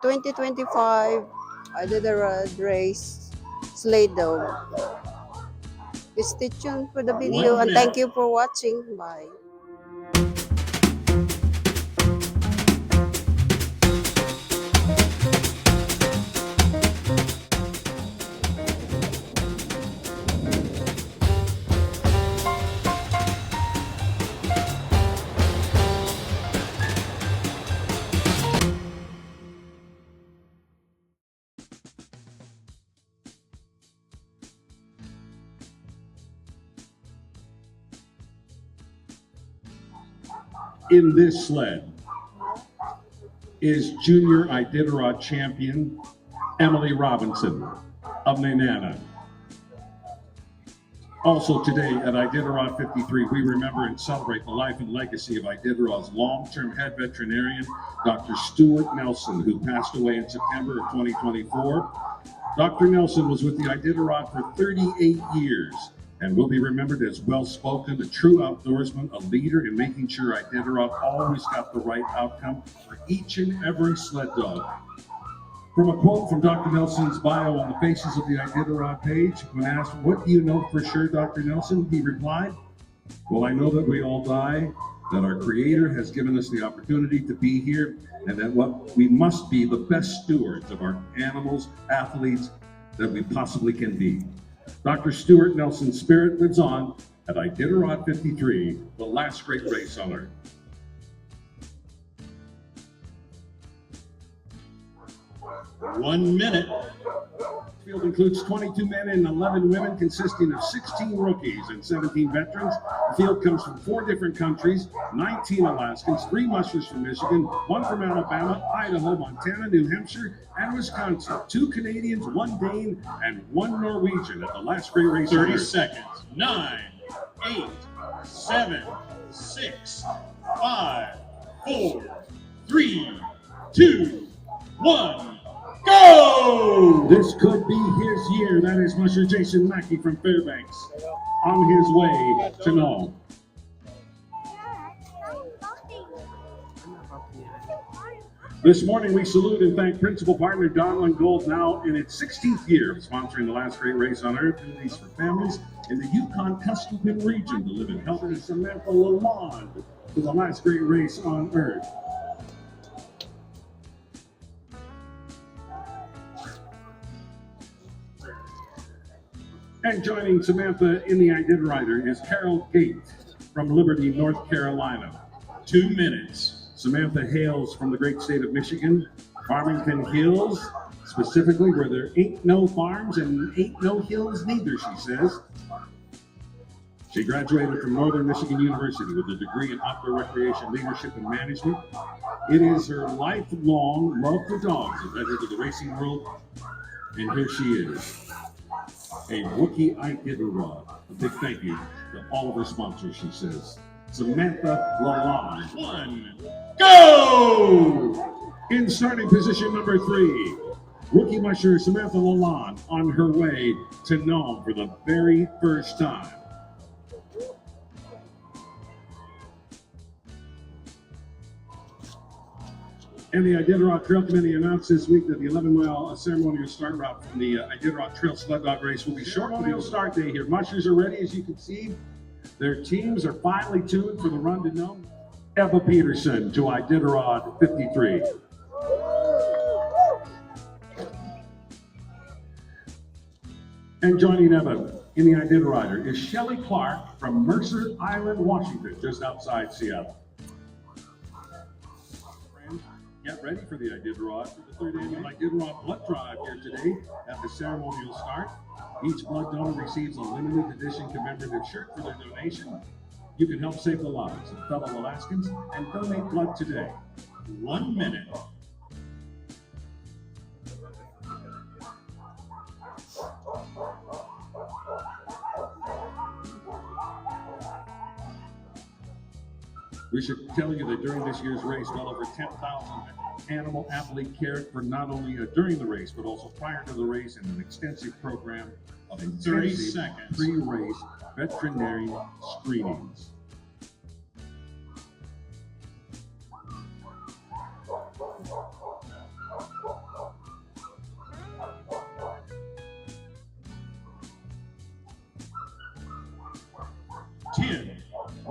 2025 Iditarod race Sled. Stay tuned for the video and thank you for watching. Bye. In this sled is junior Iditarod champion Emily Robinson of Nenana. Also today at Iditarod 53, we remember and celebrate the life and legacy of Iditarod's long-term head veterinarian, Dr. Stuart Nelson, who passed away in September of 2024. Dr. Nelson was with the Iditarod for 38 years and will be remembered as well-spoken, a true outdoorsman, a leader in making sure Iditarod always got the right outcome for each and every sled dog. From a quote from Dr. Nelson's bio on the Faces of the Iditarod page, when asked, "What do you know for sure, Dr. Nelson?" he replied, "Well, I know that we all die, that our Creator has given us the opportunity to be here, and that what we must be the best stewards of our animals, athletes, that we possibly can be." Dr. Stuart Nelson's spirit lives on at Iditarod 53, the last great race on earth. .1 minute. The field includes 22 men and 11 women, consisting of 16 rookies and 17 veterans. The field comes from 4 different countries, 19 Alaskans, 3 mushers from Michigan, 1 from Alabama, Idaho, Montana, New Hampshire, and Wisconsin, 2 Canadians, 1 Dane, and 1 Norwegian at the last great race. 30 seconds. 9, 8, 7, 6, 5, 4, 3, 2, 1. Go! This could be his year. That is Musher Jason Mackey from Fairbanks on his way to Nome. This morning we salute and thank principal partner Donlin Gold, now in its 16th year of sponsoring the last great race on earth, duties for families in the Yukon Kuskokwim region to live in health, and Samantha Lalonde to the last great race on earth. And joining Samantha in the Iditarod is Carol Gate from Liberty, North Carolina. 2 minutes. Samantha hails from the great state of Michigan, Farmington Hills, specifically where there ain't no farms and ain't no hills neither, she says. She graduated from Northern Michigan University with a degree in outdoor recreation leadership and management. It is her lifelong love for dogs that led her to the racing world, and here she is. A rookie Iditarod. A big thank you to all of her sponsors, she says. Samantha Lalonde. 1. Go! In starting position number 3, rookie musher Samantha Lalonde on her way to Nome for the very first time. And the Iditarod Trail Committee announced this week that the 11-mile ceremonial start route from the Iditarod Trail Sled Dog Race will be short, but it'll start day here. Mushers are ready, as you can see. Their teams are finally tuned for the run to Nome. Eva Peterson to Iditarod 53. And joining Eva in the Iditarod is Shelley Clark from Mercer Island, Washington, just outside Seattle. Get ready for the Iditarod for the 3rd annual Iditarod Blood Drive here today at the ceremonial start. Each blood donor receives a limited edition commemorative shirt for their donation. You can help save the lives of fellow Alaskans and donate blood today. 1 minute. We should tell you that during this year's race, well over 10,000 animal athlete cared for not only during the race, but also prior to the race in an extensive program of 30 seconds. Pre-race veterinary screenings. 10,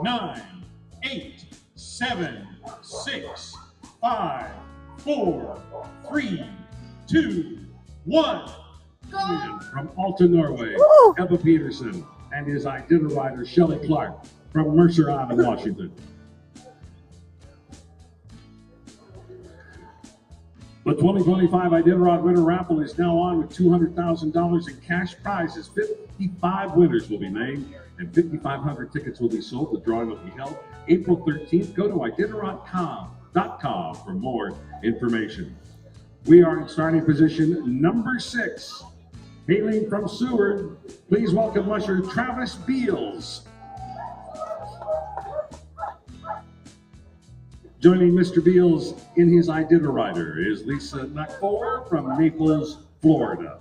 9, 8, 7, 6, 5, 4, 3, 2, 1. And from Alta, Norway, Woo! Eva Peterson and his Iditarod Shelley Clark from Mercer Island, Washington. The 2025 Iditarod Winter Raffle is now on with $200,000 in cash prizes. 55 winners will be named and 5,500 tickets will be sold. The drawing will be held April 13th. Go to Iditarod.com for more information. We are in starting position number 6. Hailing from Seward, please welcome musher Travis Beals. Joining Mr. Beals in his Iditarod is Lisa Nakfor from Naples, Florida.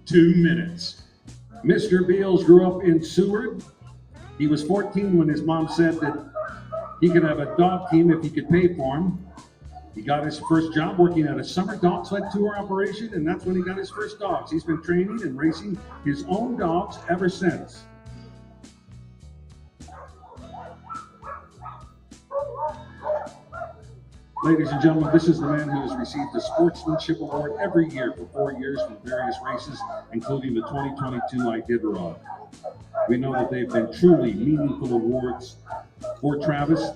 Two minutes. Mr. Beals grew up in Seward. He was 14 when his mom said that he could have a dog team if he could pay for him. He got his first job working at a summer dog sled tour operation, and that's when he got his first dogs. He's been training and racing his own dogs ever since. Ladies and gentlemen, this is the man who has received the Sportsmanship Award every year for 4 years from various races, including the 2022 Iditarod. We know that they've been truly meaningful awards for Travis,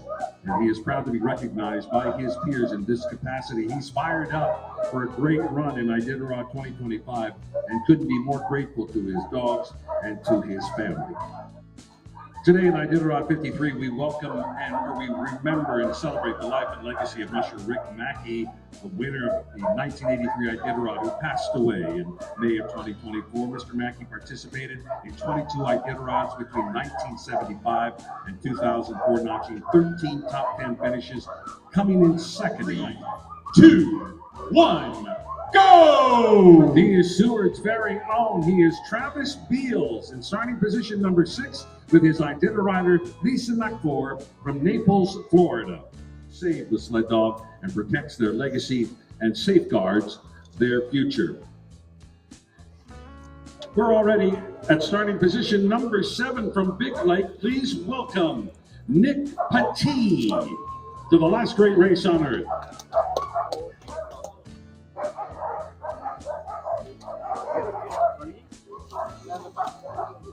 and he is proud to be recognized by his peers in this capacity. He's fired up for a great run in Iditarod 2025 and couldn't be more grateful to his dogs and to his family. Today in Iditarod 53, we welcome and we remember and celebrate the life and legacy of musher Rick Mackey, the winner of the 1983 Iditarod, who passed away in May of 2024. Mr. Mackey participated in 22 Iditarods between 1975 and 2004, notching 13 top 10 finishes, coming in second in 2, 1, go! He is Seward's very own. He is Travis Beals in starting position number 6 with his Iditarod Lisa Nakfor from Naples, Florida. Save the sled dog and protects their legacy and safeguards their future. We're already at starting position number 7 from Big Lake. Please welcome Nick Petit to the last great race on earth.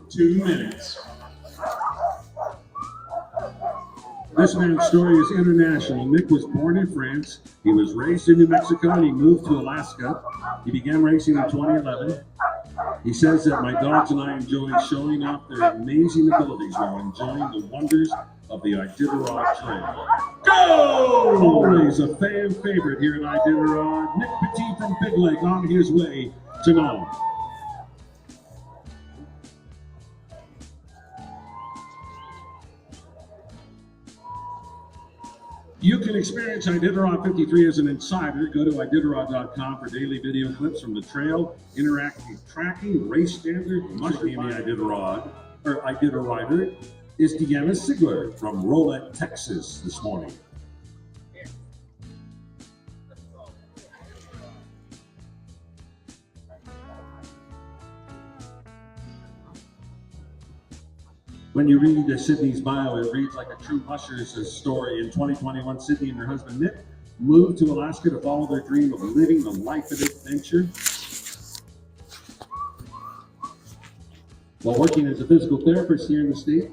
Two minutes. This man's story is international. Nick was born in France. He was raised in New Mexico and he moved to Alaska. He began racing in 2011. He says that my dogs and I enjoy showing off their amazing abilities while enjoying the wonders of the Iditarod Trail. Go! Always a fan favorite here in Iditarod. Nick Petit from Big Lake on his way to Nome. You can experience Iditarod 53 as an insider. Go to Iditarod.com for daily video clips from the trail, interactive tracking, race standards. Mushing the Iditarider is Deanna Sigler from Rolette, Texas this morning. When you read Sydney's bio, it reads like a true musher's story. In 2021, Sydney and her husband Nick moved to Alaska to follow their dream of living the life of adventure. While working as a physical therapist here in the state,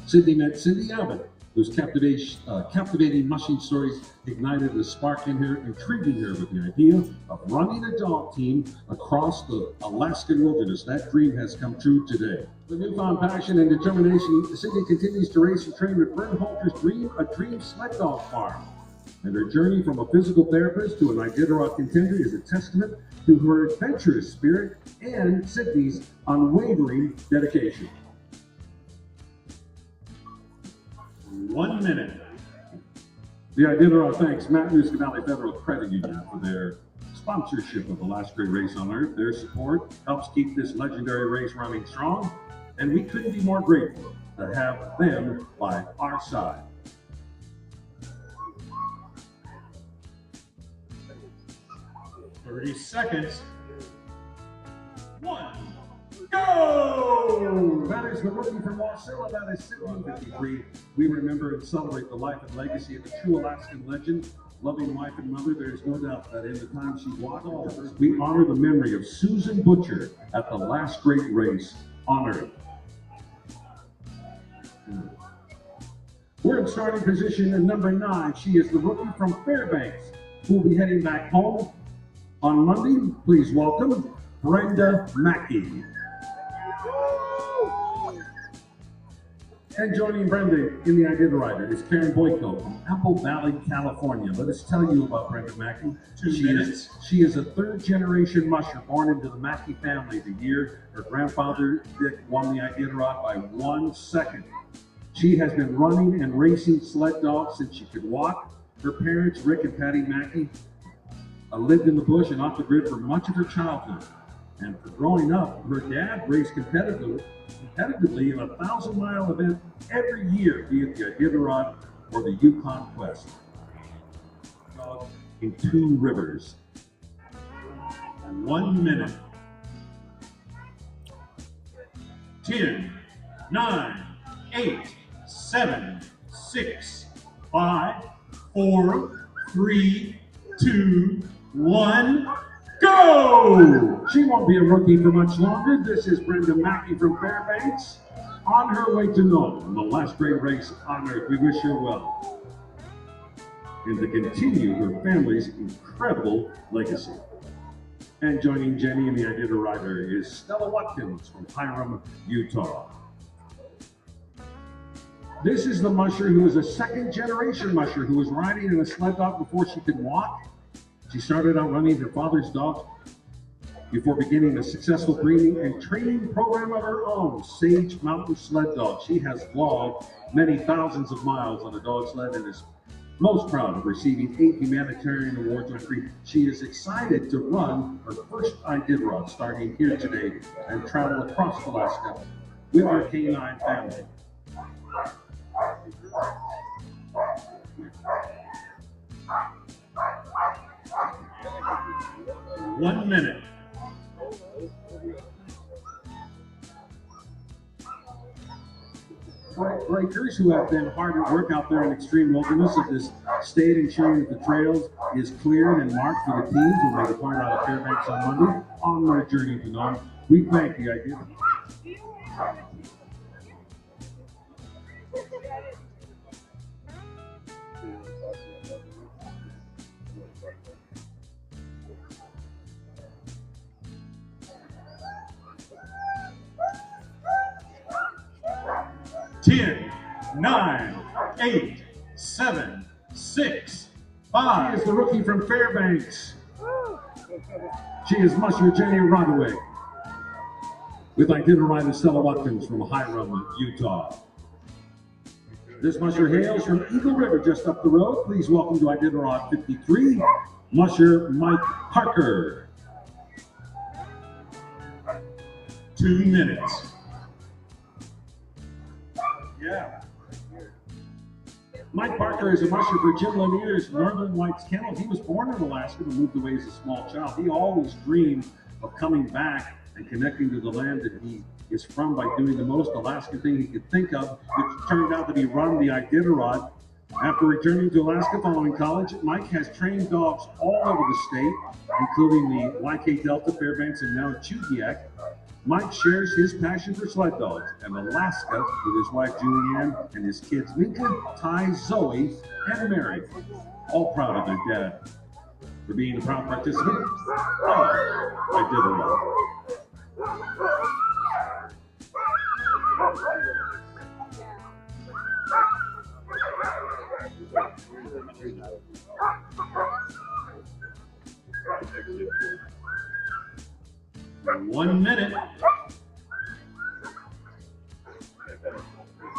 Sydney met Cindy Abbott, whose captivating mushing stories ignited a spark in her, intriguing her with the idea of running a dog team across the Alaskan wilderness. That dream has come true today. With newfound passion and determination, Sydney continues to race and train with Vern Halter's A Dream Sled Dog Farm. And her journey from a physical therapist to an Iditarod contender is a testament to her adventurous spirit and Sydney's unwavering dedication. 1 minute. The Iditarod thanks Matanuska Valley Federal Credit Union for their sponsorship of the last great race on earth. Their support helps keep this legendary race running strong, and we couldn't be more grateful to have them by our side. 30 seconds. 1, go! That is the rookie from Wasilla. That is Sydney 53. We remember and celebrate the life and legacy of a true Alaskan legend, loving wife and mother. There is no doubt that in the time she walked all of us, we honor the memory of Susan Butcher at the last great race on Earth. We're in starting position at number 9. She is the rookie from Fairbanks, who will be heading back home on Monday. Please welcome Brenda Mackey. And joining Brenda in the Iditarod is Karen Boyko from Apple Valley, California. Let us tell you about Brenda Mackey. 2 minutes. She is a third-generation musher born into the Mackey family the year her grandfather Dick won the Iditarod by 1 second. She has been running and racing sled dogs since she could walk. Her parents, Rick and Patty Mackey, lived in the bush and off the grid for much of her childhood. And for growing up, her dad raced competitively in a 1,000-mile event every year, be it the Iditarod or the Yukon Quest. In 2 rivers. 1 minute. 10, 9, 8, 7, 6, 5, 4, 3, 2, 1, go! She won't be a rookie for much longer. This is Brenda Mackey from Fairbanks, on her way to Nome, the last great race on Earth. We wish her well, and to continue her family's incredible legacy. And joining Jenny in the Iditarod is Stella Watkins from Hiram, Utah. This is the musher who is a second-generation musher who was riding in a sled dog before she could walk. She started out running her father's dogs before beginning a successful breeding and training program of her own, Sage Mountain Sled Dog. She has logged many thousands of miles on a dog sled and is most proud of receiving 8 humanitarian awards on free. She is excited to run her first Iditarod starting here today and travel across Alaska with her canine family. One minute. Breakers who have been hard at work out there in extreme wilderness of this state, ensuring that the trails is cleared and marked for the teams who may depart out of Fairbanks on Monday on their journey to Nome. We thank the idea. 10, 9, 8, 7, 6, 5. She is the rookie from Fairbanks. She is musher Jenny Rodaway. With Iditarod and Stella Watkins from Hiram, Utah. This musher hails from Eagle River just up the road. Please welcome to Iditarod 53, musher Mike Parker. 2 minutes. Yeah. Mike Parker is a musher for Jim Lanier's Northern Whites Kennel. He was born in Alaska but moved away as a small child. He always dreamed of coming back and connecting to the land that he is from by doing the most Alaskan thing he could think of, which turned out to be run the Iditarod. After returning to Alaska following college, Mike has trained dogs all over the state, including the YK Delta, Fairbanks, and now Chudiak. Mike shares his passion for sled dogs and Alaska with his wife Julianne and his kids Lincoln, Ty, Zoe, and Mary. All proud of their dad for being a proud participant of Iditarod. One minute.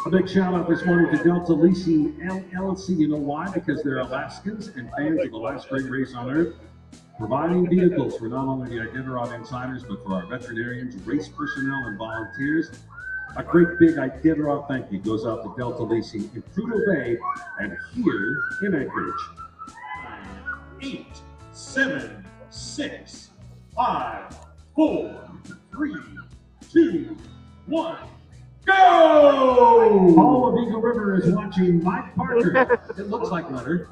A big shout out this morning to Delta Leasing LLC. You know why? Because they're Alaskans and fans of the last great race on Earth, providing vehicles for not only the Iditarod insiders, but for our veterinarians, race personnel, and volunteers. A great big Iditarod thank you goes out to Delta Leasing in Prudhoe Bay and here in Anchorage. 8, 7, 6, 5, 4, 3, 2, 1, go! All of Eagle River is watching Mike Parker. It looks like Leonard.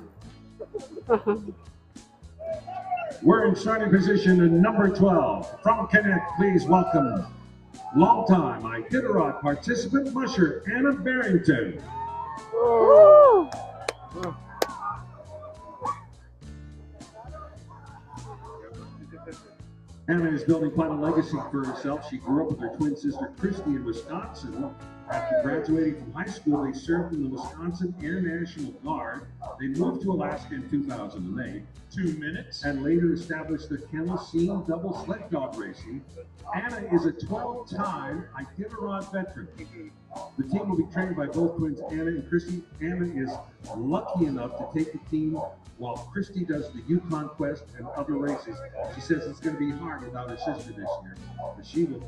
We're in starting position in number 12. From Connect, please welcome longtime Iditarod participant musher Anna Barrington. Woo! Anna is building quite a legacy for herself. She grew up with her twin sister Christy in Wisconsin. After graduating from high school, they served in the Wisconsin Air National Guard. They moved to Alaska in 2008. 2 minutes. And later established the kennel scene double sled dog racing. Anna is a 12-time Iditarod veteran. The team will be trained by both twins, Anna and Christy. Anna is lucky enough to take the team while Christy does the Yukon Quest and other races. She says it's going to be hard without her sister this year, but she will.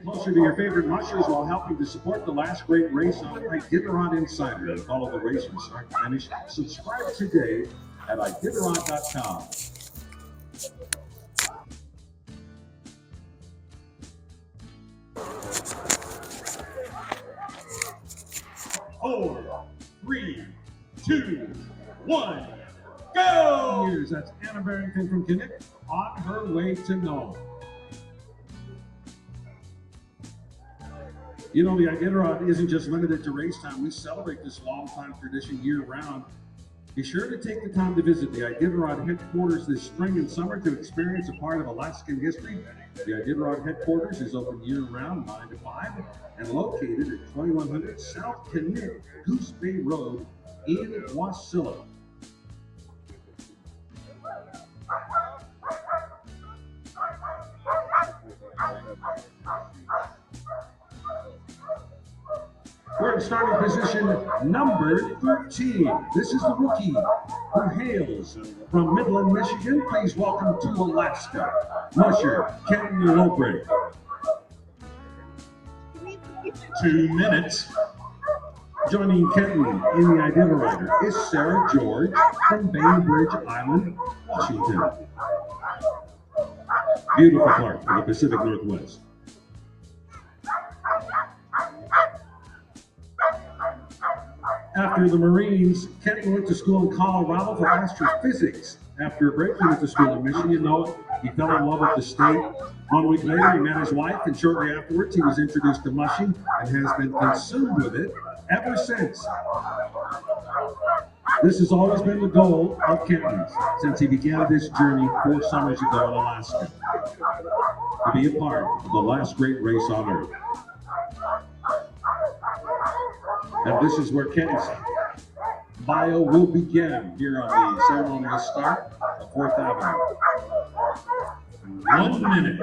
Closer to your favorite mushers while helping to support the last great race on Iditarod Insider. And follow the race from start to finish. Subscribe today at Iditarod.com. 4, 3, 2, 1, go! Years. That's Anna Barrington from Connect on her way to Nome. You know, the Iditarod isn't just limited to race time. We celebrate this long-time tradition year-round. Be sure to take the time to visit the Iditarod headquarters this spring and summer to experience a part of Alaskan history. The Iditarod headquarters is open year-round, 9 to 5, and located at 2100 South Connect, Goose Bay Road in Wasilla. We're in starting position number 13. This is the rookie who hails from Midland, Michigan. Please welcome to Alaska, musher Kenton Lowbreak. 2 minutes. Joining Kenton in the Iditarod is Sarah George from Bainbridge Island, Washington. Beautiful part of the Pacific Northwest. After the Marines, Kenton went to school in Colorado for astrophysics. After a break, he went to school in Michigan. You know it, he fell in love with the state. 1 week later, he met his wife, and shortly afterwards, he was introduced to mushing and has been consumed with it ever since. This has always been the goal of Kenton's since he began this journey 4 summers ago in Alaska, to be a part of the last great race on Earth. And this is where Kenton's bio will begin here on the ceremonial start of 4th Avenue. 1 minute.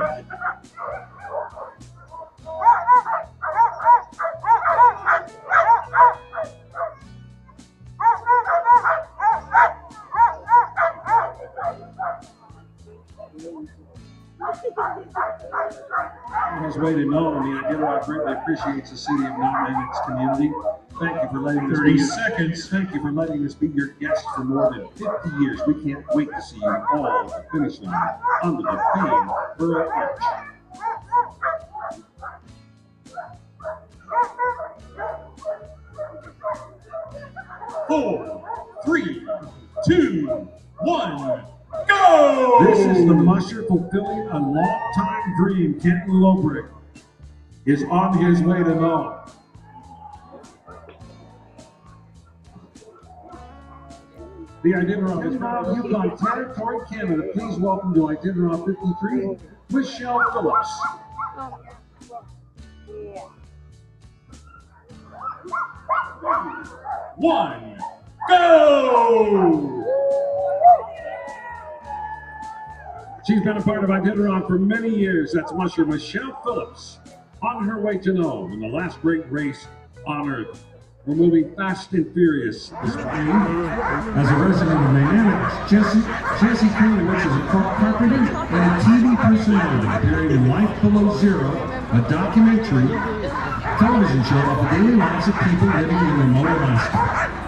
On his way to Nome, the Iditarod greatly appreciates the city of Nome and its community. Thank you for letting us 30 be seconds. Thank you for letting us be your guest for more than 50 years. We can't wait to see you all at the finish line under the famed Pearl Arch. Four, 3, 2, 1, go! This is the musher fulfilling a long-time dream. Kenton Lowbreak is on his way to Nome. The Iditarod is part of Yukon Territory, Canada. Please welcome to Iditarod 53, Michelle Phillips. Yeah. 1, go! She's been a part of Iditarod for many years. That's musher Michelle Phillips on her way to Nome in the last great race on Earth. We're moving fast and furious this spring. As a resident of Anchorage, Jesse currently works as a cork carpenter and a TV personality appearing in Life Below Zero, a documentary television show of the daily lives of people living in remote Alaska.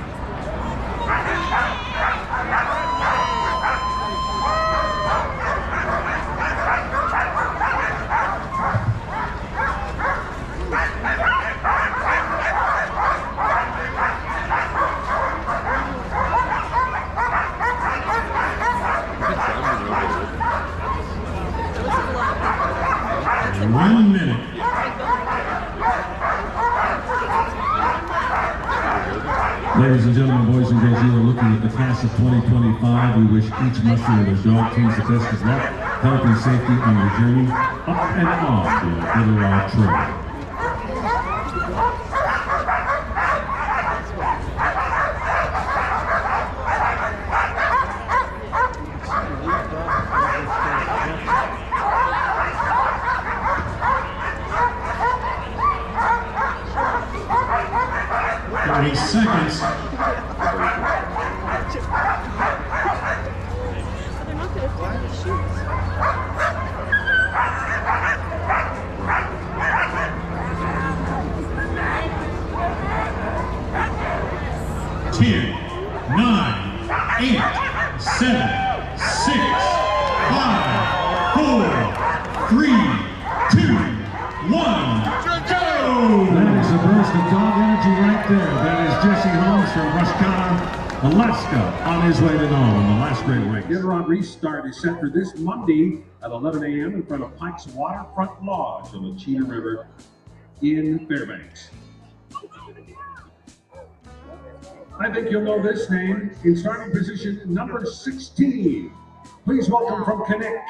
One minute. Ladies and gentlemen, boys and girls, you are looking at the class of 2025. We wish each musher and their dog teams the best of luck, health, and safety on your journey up and off the Iditarod Trail. Seconds. Ten, 9, 8, 7, 6, 5, 4, 3, 2, 1, go! That is a burst of dog energy right there. That is Jesse Holmes from Rushkana, Alaska, on his way to Nome in the last great race. Iditarod restart is set for this Monday at 11 a.m. in front of Pike's Waterfront Lodge on the Cheetah River in Fairbanks. I think you'll know this name in starting position number 16. Please welcome from Connect,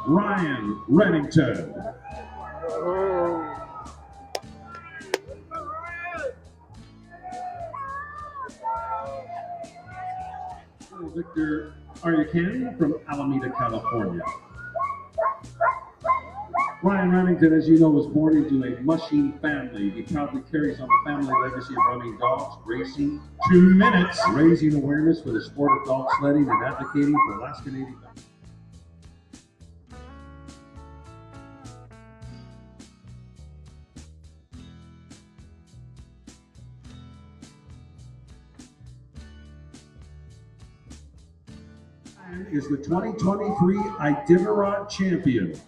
Ryan Reddington. Victor Aryakan from Alameda, California. Ryan Remington, as you know, was born into a mushing family. He proudly carries on the family legacy of running dogs, racing, 2 minutes, raising awareness for the sport of dog sledding, and advocating for Alaska Native. Is the 2023 Iditarod champion.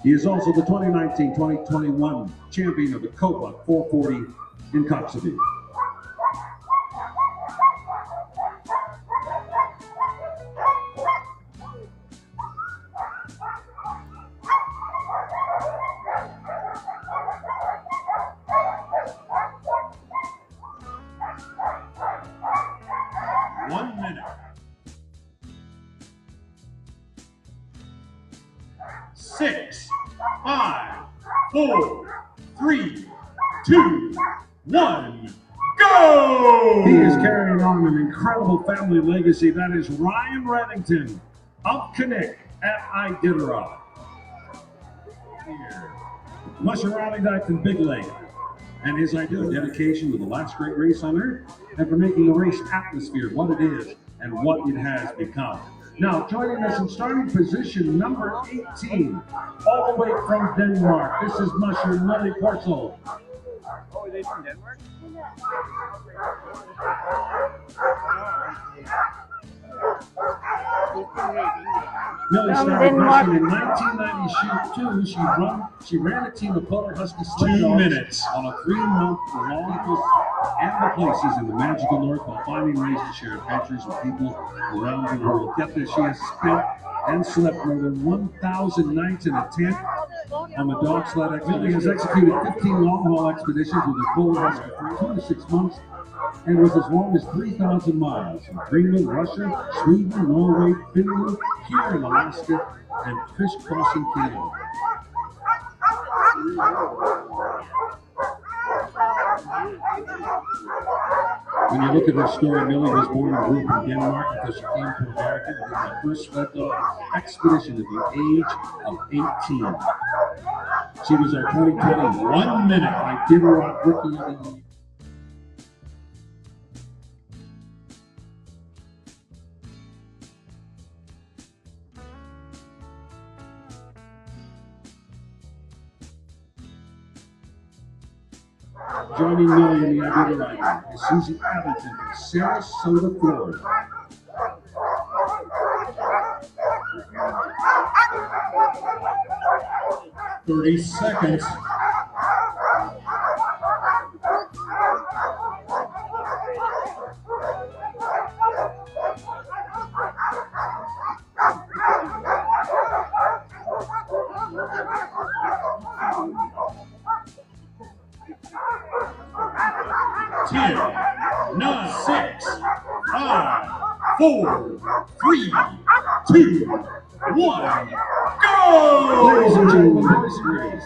He is also the 2019-2021 champion of the Copa 440 in Coxsackie. One minute. 6, 5, 4, 3, 2, 1, go! He is carrying on an incredible family legacy. That is Ryan Reddington of Connect at Iditarod. Here, Musher Riley in Big Lake, and his idea of dedication to the last great race on earth, and for making the race atmosphere what it is and what it has become. Now, joining us in starting position number 18, all the way from Denmark, this is Musher Millie Porcel. Oh, are they from Denmark? Millie started mushing in 1992. She ran a team of Polar Husky sled dogs on a 3-month long and the places in the magical North while finding ways to share adventures with people around the world. Get this, she has spent and slept more than 1,000 nights in a tent on the dog sled expedition. Millie has executed 15 long-haul expeditions with her Polar Husky for 2 to 6 months and was as long as 3,000 miles from Greenland, Russia, Sweden, Norway, Finland, here in Alaska, and crisscrossing Canada. When you look at her story, Millie was born and grew up in Denmark until she came to America and did her first sled dog expedition at the age of 18. She was our 2020 1-minute Iditarod Rookie of the Year. Joining Millie in the Iditarod is Susie Abington from Sarasota, Florida. 30 seconds. Ten, nine, six, five, four, three, two, one, go! Ladies and gentlemen, boys and girls,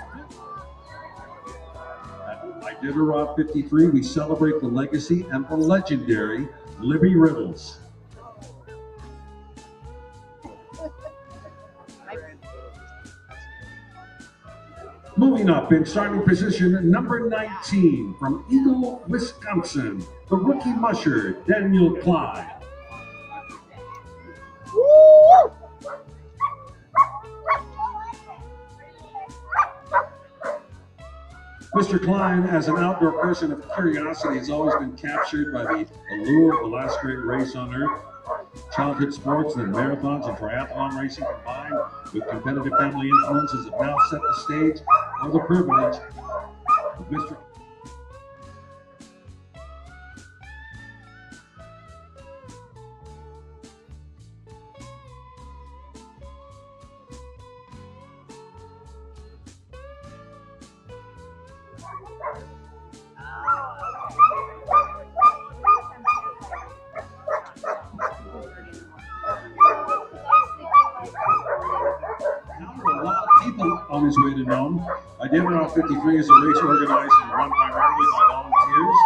at Iditarod 53, we celebrate the legacy and the legendary Libby Riddles. Moving up in starting position, number 19 from Eagle, Wisconsin, the rookie musher, Daniel Klein. Mr. Klein, as an outdoor person of curiosity, has always been captured by the allure of the last great race on earth. Childhood sports and marathons and triathlon racing combined with competitive family influences have now set the stage for the privilege of Mr. On his way to Nome. Iditarod 53 is a race organized and run primarily by volunteers.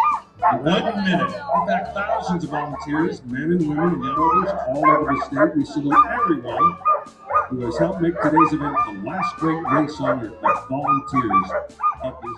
1 minute. In fact, thousands of volunteers, men and women and young others all over the state. We salute everyone who has helped make today's event the last great race on earth. The volunteers of this.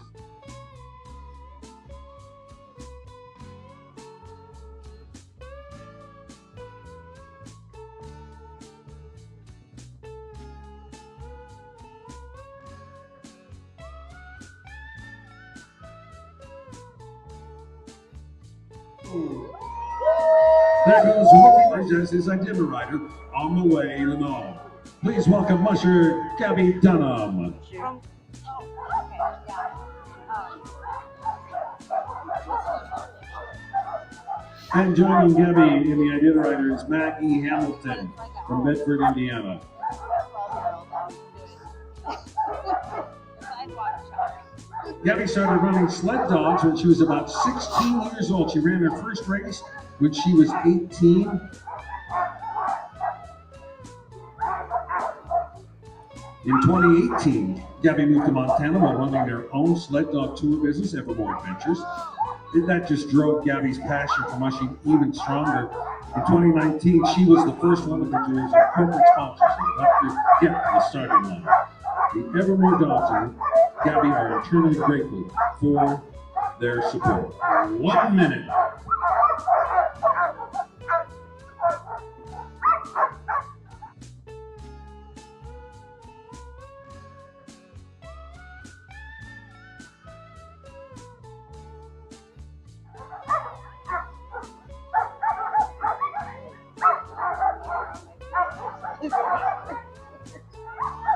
There goes Rookie Princess Iditarod on the way to Nome. Please welcome musher Gabby Dunham. And joining Gabby in the Iditarod is Maggie Hamilton from Bedford, Indiana. Gabby started running sled dogs when she was about 16 years old. She ran her first race when she was 18. In 2018, Gabby moved to Montana while running her own sled dog tour business, Evermore Adventures. That just drove Gabby's passion for mushing even stronger. In 2019, she was the first woman to do some corporate sponsors and helped her get to the starting line. The Evermore Dogs and Gabby are eternally grateful for their support. 1 minute.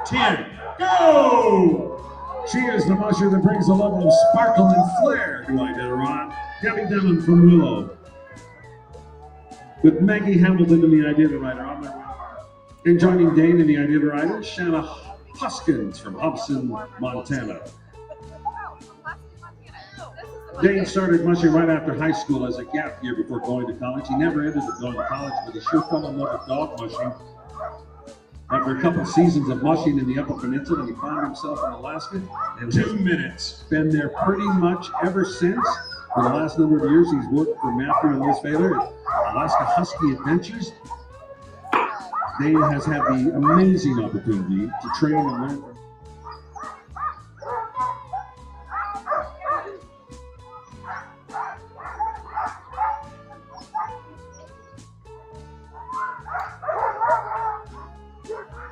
Ten, go! She is the musher that brings a level of sparkle and flair to Iditarod. Gabby Dunham from Willow. With Maggie Hamilton in the Iditarod on their way. And joining Dane in the Iditarod is Shanna Hoskins from Hobson, Montana. Dane started mushing right after high school as a gap year before going to college. He never ended up going to college, but he sure fell in love with dog mushing. After a couple of seasons of mushing in the Upper Peninsula, he found himself in Alaska and 2 minutes. been there pretty much ever since. For the last number of years, he's worked for Matthew and Liz Failer at Alaska Husky Adventures. Dane has had the amazing opportunity to train and learn from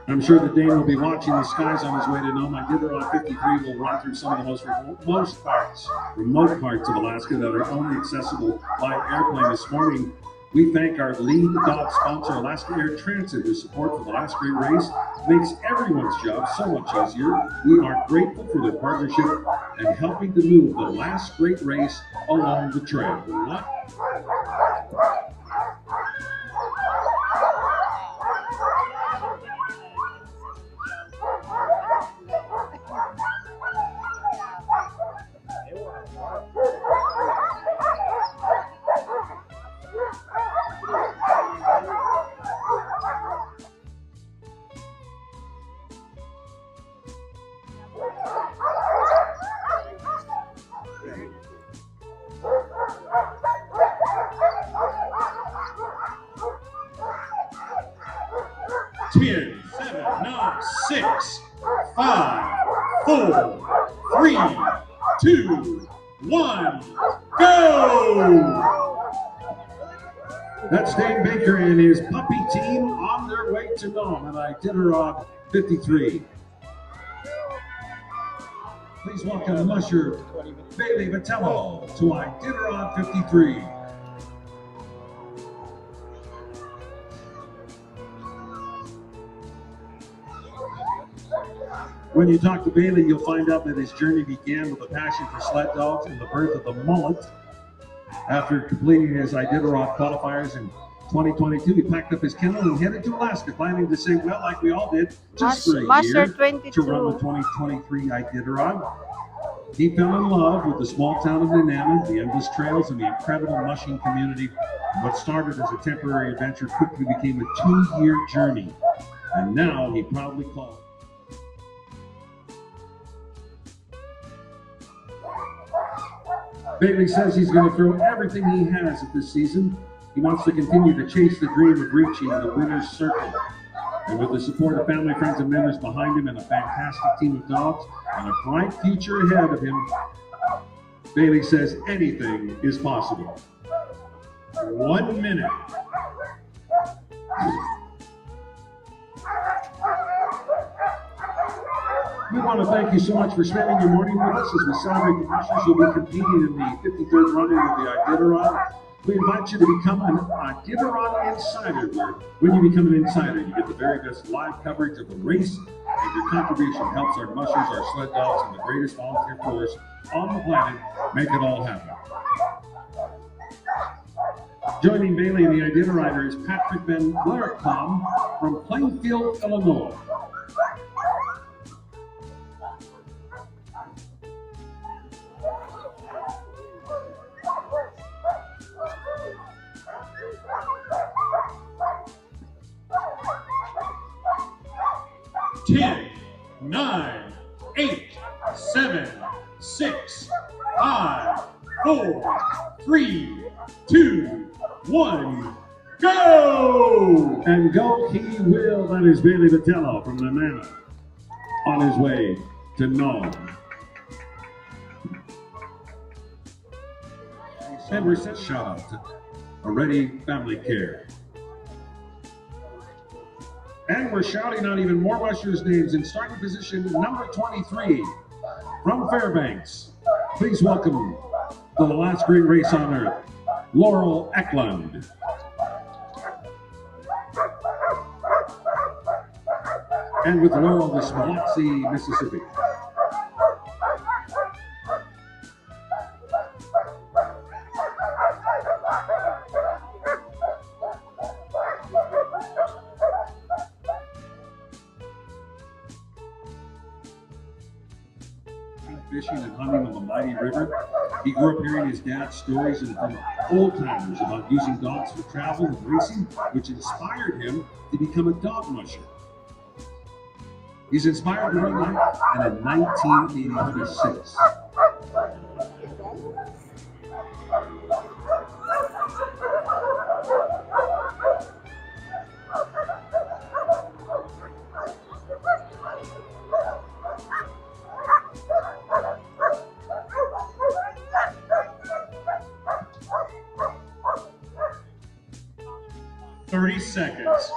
I'm sure that Dane will be watching the skies on his way to Nome. Iditarod 53 will run through some of the most remote parts of Alaska that are only accessible by airplane this morning. We thank our lead dog sponsor, Alaska Air Transit, whose support for the last great race makes everyone's job so much easier. We are grateful for their partnership and helping to move the last great race along the trail. Ten, seven, nine, 6, 5, 4, 3, 2, 1, go! That's Dane Baker and his puppy team on their way to Nome at Iditarod 53. Please welcome Musher Bailey Vitello to Iditarod 53. When you talk to Bailey, you'll find out that his journey began with a passion for sled dogs and the birth of the mullet. After completing his Iditarod qualifiers in 2022, he packed up his kennel and headed to Alaska, planning to say, well, like we all did, just for a year, to run the 2023 Iditarod. He fell in love with the small town of Nenana, the endless trails, and the incredible mushing community. What started as a temporary adventure quickly became a 2-year journey. And now he proudly calls. Bailey says he's going to throw everything he has at this season. He wants to continue to chase the dream of reaching the winner's circle. And with the support of family, friends, and members behind him and a fantastic team of dogs and a bright future ahead of him, Bailey says anything is possible. 1 minute. We want to thank you so much for spending your morning with us as we celebrate the mushers who'll be competing in the 53rd running of the Iditarod. We invite you to become an Iditarod Insider, where when you become an insider, you get the very best live coverage of the race, and your contribution helps our mushers, our sled dogs, and the greatest volunteer force on the planet make it all happen. Joining Bailey in the Iditarod is Patrick Van Blericom from Plainfield, Illinois. Ten, 9, 8, 7, 6, 5, 4, 3, 2, 1, go! And go he will. That is Bailey Vitello from Nenana on his way to Nome. And we're sent shout out to Already Family Care. And we're shouting out even more mushers' names in starting position number 23 from Fairbanks. Please welcome the last great race on earth, Laurel Eklund. And with Laurel, the Biloxi, Mississippi. Fishing and hunting on the mighty river. He grew up hearing his dad's stories and from old timers about using dogs for travel and racing, which inspired him to become a dog musher. He's inspired to run life, and in 1986, Seconds.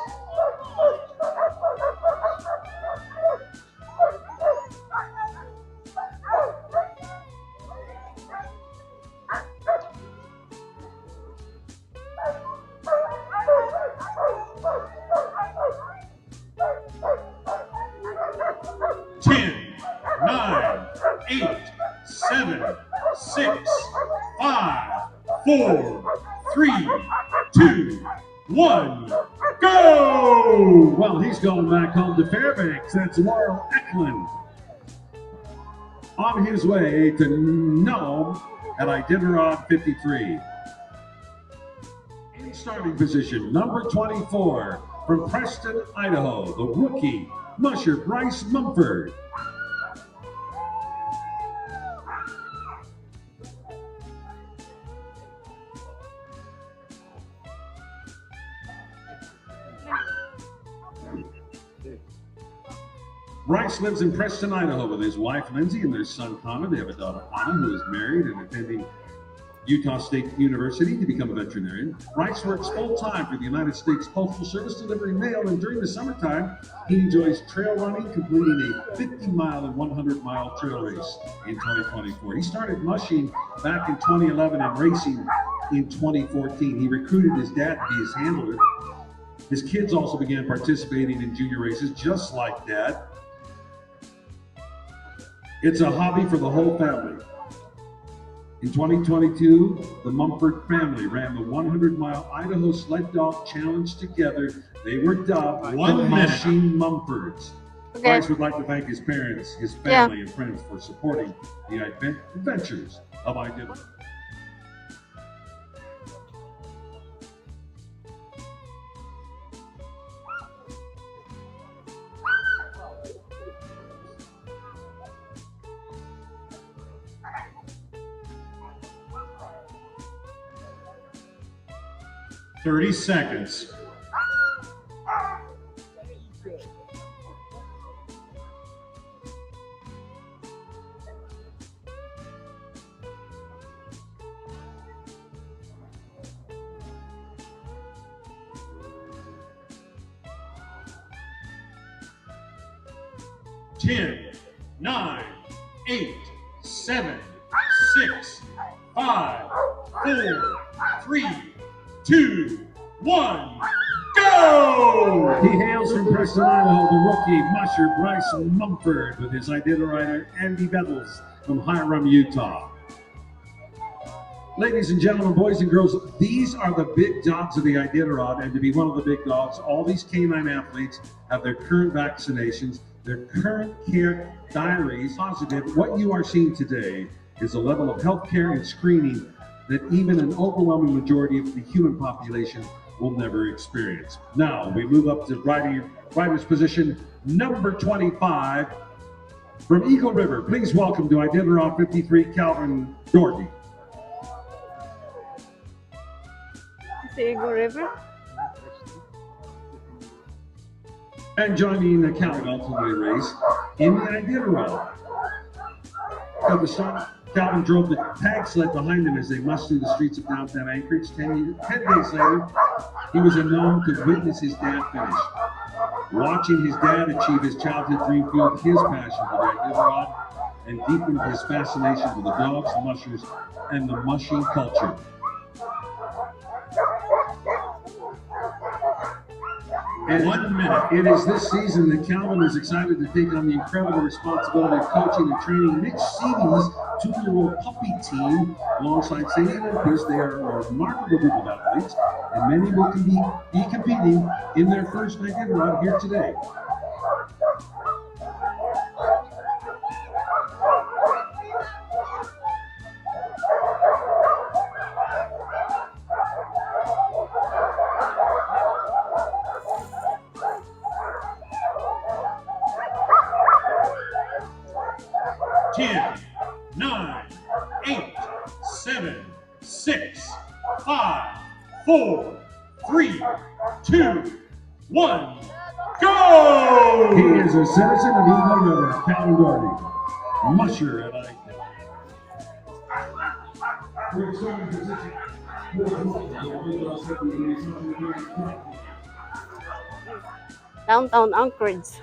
10, 9, 8, 7, 6, 5, 4, 3, 2, 1, go! Well, he's going back home to Fairbanks. That's Laurel Eklund. On his way to Nome at Iditarod 53. In starting position, number 24, from Preston, Idaho, the rookie, musher Bryce Mumford. Bryce lives in Preston, Idaho with his wife, Lindsay, and their son, Connor. They have a daughter, Anna, who is married and attending Utah State University to become a veterinarian. Bryce works full-time for the United States Postal Service delivering mail, and during the summertime, he enjoys trail running, completing a 50-mile and 100-mile trail race in 2024. He started mushing back in 2011 and racing in 2014. He recruited his dad to be his handler. His kids also began participating in junior races, just like Dad. It's a hobby for the whole family. In 2022, the Mumford family ran the 100-mile Idaho Sled Dog Challenge together. They were dubbed the Mushing Mumfords. Okay. Bryce would like to thank his parents, his family, and friends for supporting the adventures of Iditarod. Thirty seconds. Ten, 9, 8, 7, 6, 5, 4, 3, 2, 1, go! He hails from Preston, Idaho, the rookie musher Bryce Mumford with his Iditarod Andy Bettles from Hiram, Utah. Ladies and gentlemen, boys and girls, these are the big dogs of the Iditarod, and to be one of the big dogs, all these canine athletes have their current vaccinations, their current care diaries positive. What you are seeing today is a level of health care and screening that even an overwhelming majority of the human population will never experience. Now, we move up to rider's position, number 25, from Eagle River. Please welcome to Iditarod 53, Calvin Doherty. Eagle River. And joining the Calvin ultimately race in the Iditarod. At the start, Calvin drove the tag sled behind him as they mushed through the streets of downtown Anchorage. 10 days later, he was in Nome to witness his dad finish. Watching his dad achieve his childhood dream fueled his passion for the Iditarod and deepened his fascination for the dogs, the mushers, and the mushing culture. And 1 minute. It is this season that Calvin is excited to take on the incredible responsibility of coaching and training Nick Seavy's 2-year-old puppy team alongside Sadie and Chris. They are a remarkable group of athletes, and many will be competing in their first Iditarod here today. Ten, 9, 8, 7, 6, 5, 4, 3, 2, 1, go! He is a citizen of Eagle River, Calvin Doherty, musher at Downtown Anchorage.